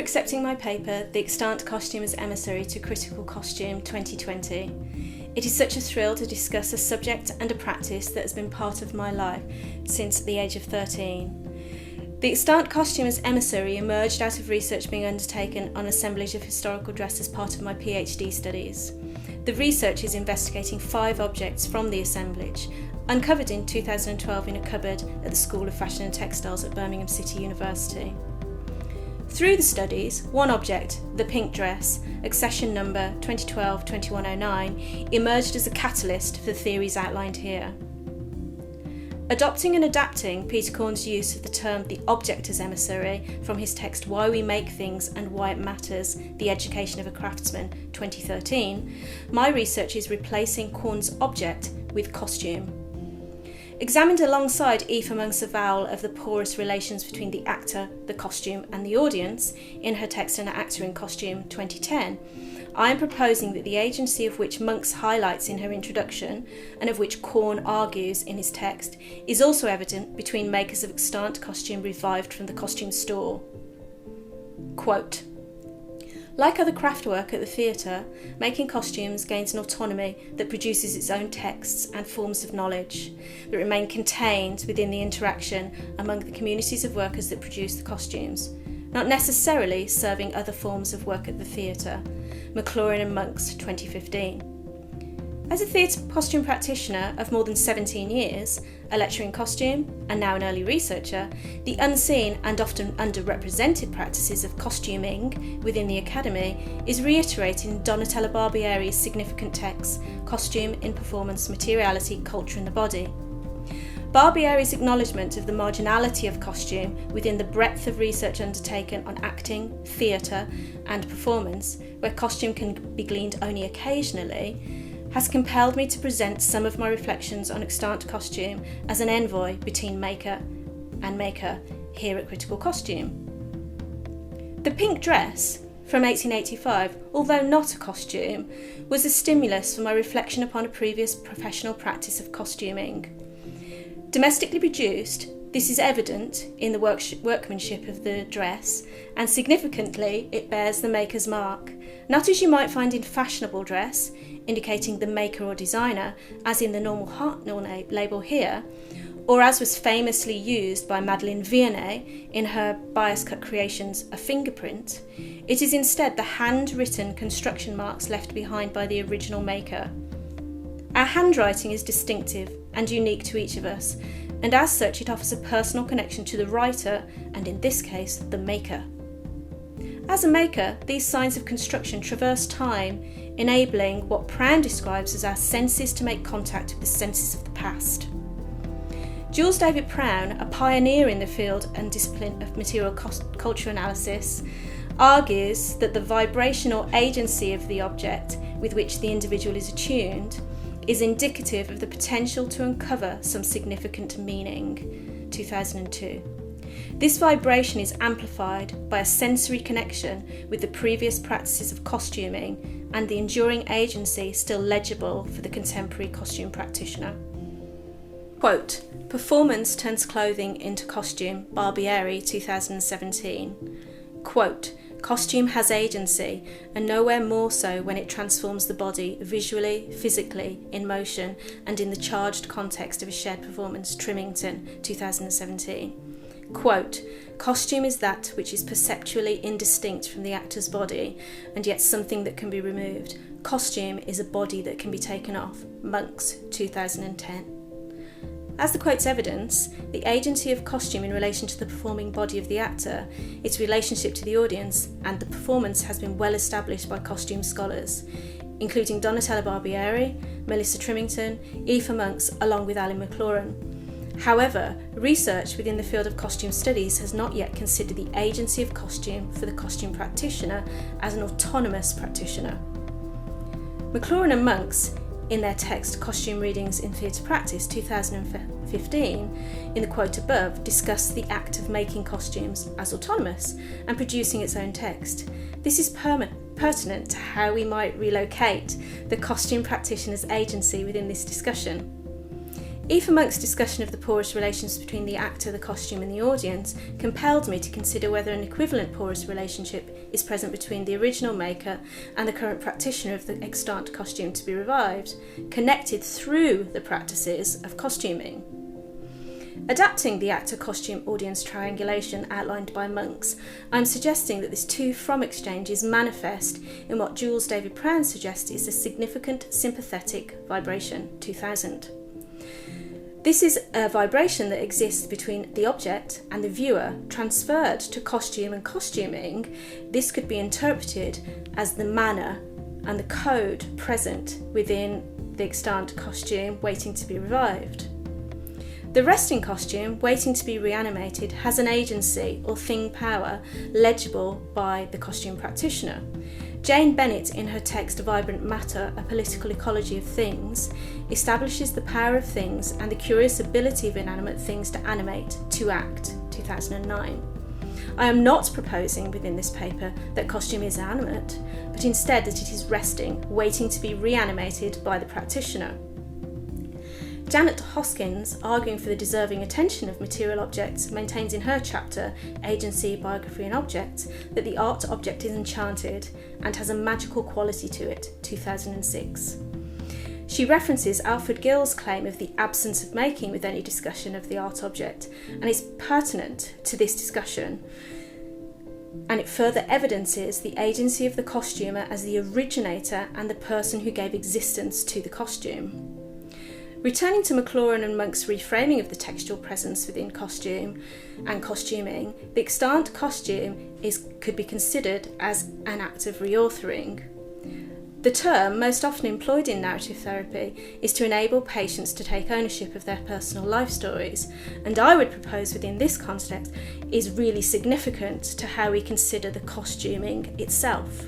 accepting my paper, The Extant Costume as Emissary to Critical Costume 2020. It is such a thrill to discuss a subject and a practice that has been part of my life since the age of 13. The Extant Costume as Emissary emerged out of research being undertaken on assemblage of historical dress as part of my PhD studies. The research is investigating 5 objects from the assemblage, uncovered in 2012 in a cupboard at the School of Fashion and Textiles at Birmingham City University. Through the studies, one object, the pink dress, accession number 2012-2109, emerged as a catalyst for the theories outlined here. Adopting and adapting Peter Corn's use of the term the object as emissary from his text Why We Make Things and Why It Matters, The Education of a Craftsman 2013, my research is replacing Corn's object with costume. Examined alongside Aoife Monk's avowal of the porous relations between the actor, the costume and the audience in her text An Actor in Costume 2010, I am proposing that the agency of which Monks highlights in her introduction and of which Corn argues in his text is also evident between makers of extant costume revived from the costume store. Quote, like other craft work at the theatre, making costumes gains an autonomy that produces its own texts and forms of knowledge that remain contained within the interaction among the communities of workers that produce the costumes, not necessarily serving other forms of work at the theatre. McLaurin and Monks, 2015. As a theatre costume practitioner of more than 17 years, a lecturer in costume, and now an early researcher, the unseen and often underrepresented practices of costuming within the Academy is reiterated in Donatella Barbieri's significant text, Costume in Performance, Materiality, Culture and the Body. Barbieri's acknowledgement of the marginality of costume within the breadth of research undertaken on acting, theatre and performance, where costume can be gleaned only occasionally, has compelled me to present some of my reflections on extant costume as an envoy between maker and maker here at Critical Costume. The pink dress from 1885, although not a costume, was a stimulus for my reflection upon a previous professional practice of costuming. Domestically produced, this is evident in the workmanship of the dress, and significantly it bears the maker's mark, not as you might find in fashionable dress, indicating the maker or designer, as in the normal Hartnell label here, or as was famously used by Madeleine Vianney in her bias cut creations A Fingerprint. It is instead the handwritten construction marks left behind by the original maker. Our handwriting is distinctive and unique to each of us, and as such it offers a personal connection to the writer, and in this case, the maker. As a maker, these signs of construction traverse time, enabling what Prown describes as our senses to make contact with the senses of the past. Jules David Prown, a pioneer in the field and discipline of material culture analysis, argues that the vibration or agency of the object with which the individual is attuned is indicative of the potential to uncover some significant meaning. 2002. This vibration is amplified by a sensory connection with the previous practices of costuming and the enduring agency still legible for the contemporary costume practitioner. Quote, Performance turns clothing into costume, Barbieri, 2017. Quote, Costume has agency, and nowhere more so when it transforms the body visually, physically, in motion, and in the charged context of a shared performance, Trimington, 2017. Quote, Costume is that which is perceptually indistinct from the actor's body, and yet something that can be removed. Costume is a body that can be taken off. Monks, 2010. As the quote's evidence, the agency of costume in relation to the performing body of the actor, its relationship to the audience, and the performance has been well established by costume scholars, including Donatella Barbieri, Melissa Trimington, Aoife Monks, along with Alan McLaurin. However, research within the field of costume studies has not yet considered the agency of costume for the costume practitioner as an autonomous practitioner. McLaurin and Monks, in their text Costume Readings in Theatre Practice 2015, in the quote above, discuss the act of making costumes as autonomous and producing its own text. This is pertinent to how we might relocate the costume practitioner's agency within this discussion. Aoife Monk's discussion of the porous relations between the actor, the costume and the audience compelled me to consider whether an equivalent porous relationship is present between the original maker and the current practitioner of the extant costume to be revived, connected through the practices of costuming. Adapting the actor-costume-audience triangulation outlined by Monks, I'm suggesting that this to-from exchange is manifest in what Jules David Prown suggests is a significant sympathetic vibration, 2000. This is a vibration that exists between the object and the viewer, transferred to costume and costuming. This could be interpreted as the manner and the code present within the extant costume waiting to be revived. The resting costume, waiting to be reanimated, has an agency or thing power legible by the costume practitioner. Jane Bennett, in her text Vibrant Matter, A Political Ecology of Things, establishes the power of things and the curious ability of inanimate things to animate, to act, 2009. I am not proposing within this paper that costume is animate, but instead that it is resting, waiting to be reanimated by the practitioner. Janet Hoskins, arguing for the deserving attention of material objects, maintains in her chapter, Agency, Biography and Objects, that the art object is enchanted and has a magical quality to it, 2006. She references Alfred Gill's claim of the absence of making with any discussion of the art object, and is pertinent to this discussion, and it further evidences the agency of the costumer as the originator and the person who gave existence to the costume. Returning to McLaurin and Monk's reframing of the textual presence within costume and costuming, the extant costume could be considered as an act of reauthoring. The term, most often employed in narrative therapy, is to enable patients to take ownership of their personal life stories, and I would propose within this context is really significant to how we consider the costuming itself.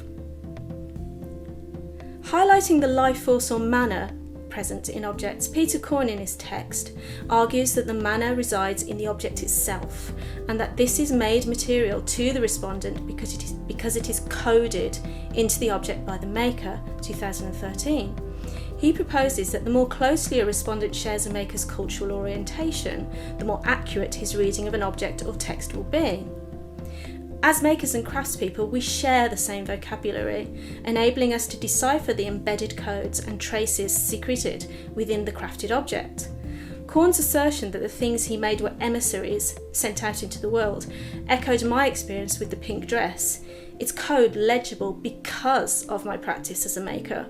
Highlighting the life force or manner present in objects, Peter Corn in his text argues that the manner resides in the object itself and that this is made material to the respondent because it is coded into the object by the maker, 2013. He proposes that the more closely a respondent shares a maker's cultural orientation, the more accurate his reading of an object or text will be. As makers and craftspeople, we share the same vocabulary, enabling us to decipher the embedded codes and traces secreted within the crafted object. Corn's assertion that the things he made were emissaries sent out into the world echoed my experience with the pink dress. Its code legible because of my practice as a maker.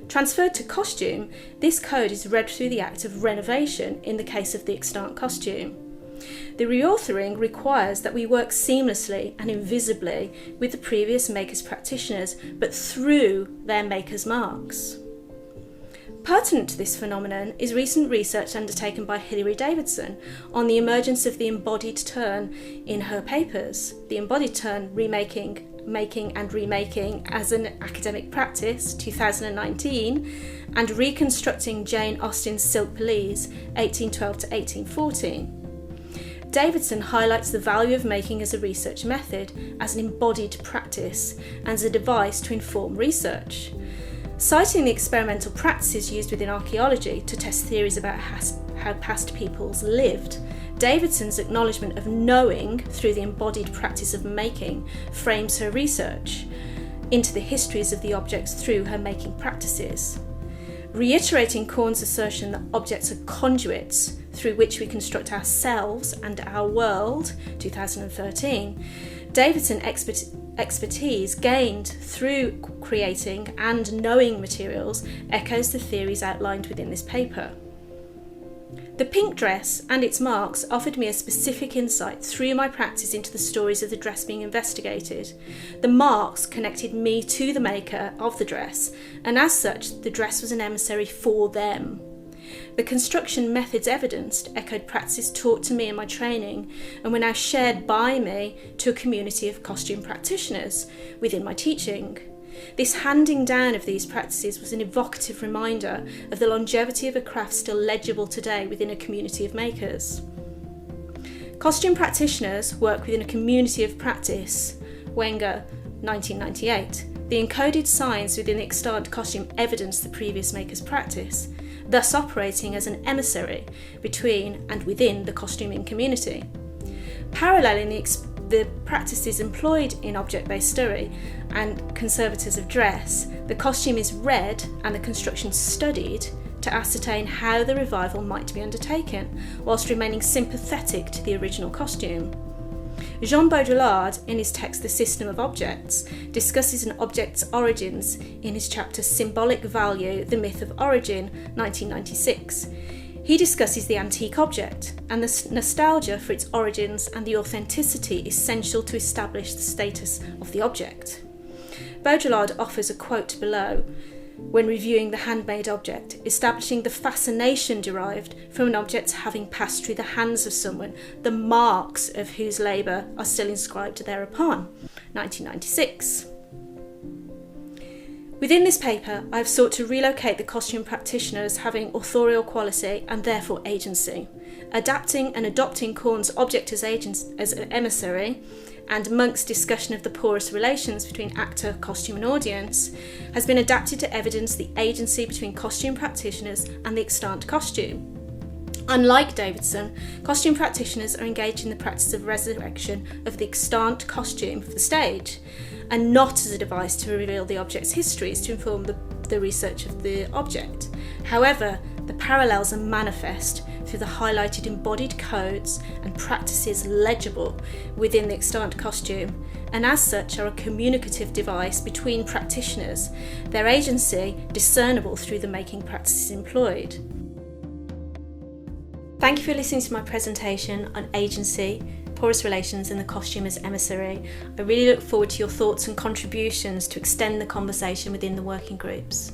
Transferred to costume, this code is read through the act of renovation in the case of the extant costume. The reauthoring requires that we work seamlessly and invisibly with the previous maker's practitioners, but through their maker's marks. Pertinent to this phenomenon is recent research undertaken by Hilary Davidson on the emergence of the embodied turn in her papers. The embodied turn, making and remaking as an academic practice, 2019, and reconstructing Jane Austen's Silk Pelisse, 1812 to 1814. Davidson highlights the value of making as a research method, as an embodied practice, and as a device to inform research. Citing the experimental practices used within archaeology to test theories about how past peoples lived, Davidson's acknowledgement of knowing through the embodied practice of making frames her research into the histories of the objects through her making practices. Reiterating Corn's assertion that objects are conduits through which we construct ourselves and our world, 2013, Davidson expertise gained through creating and knowing materials echoes the theories outlined within this paper. The pink dress and its marks offered me a specific insight through my practice into the stories of the dress being investigated. The marks connected me to the maker of the dress, and as such, the dress was an emissary for them. The construction methods evidenced echoed practices taught to me in my training and were now shared by me to a community of costume practitioners within my teaching. This handing down of these practices was an evocative reminder of the longevity of a craft still legible today within a community of makers. Costume practitioners work within a community of practice. Wenger, 1998. The encoded signs within the extant costume evidence the previous maker's practice. thus operating as an emissary between and within the costuming community. Paralleling the practices employed in object-based story and conservators of dress, the costume is read and the construction studied to ascertain how the revival might be undertaken, whilst remaining sympathetic to the original costume. Jean Baudrillard, in his text The System of Objects, discusses an object's origins in his chapter Symbolic Value, The Myth of Origin, 1996. He discusses the antique object and the nostalgia for its origins and the authenticity essential to establish the status of the object. Baudrillard offers a quote below when reviewing the handmade object, establishing the fascination derived from an object having passed through the hands of someone, the marks of whose labour are still inscribed thereupon. 1996. Within this paper, I have sought to relocate the costume practitioners having authorial quality and therefore agency, adapting and adopting Korn's object as an emissary, and Monk's discussion of the porous relations between actor, costume and audience has been adapted to evidence the agency between costume practitioners and the extant costume. Unlike Davidson, costume practitioners are engaged in the practice of resurrection of the extant costume for the stage, and not as a device to reveal the object's histories to inform the research of the object. However, the parallels are manifest through the highlighted embodied codes and practices legible within the extant costume, and as such are a communicative device between practitioners, their agency discernible through the making practices employed. Thank you for listening to my presentation on agency, porous relations and the costume as emissary. I really look forward to your thoughts and contributions to extend the conversation within the working groups.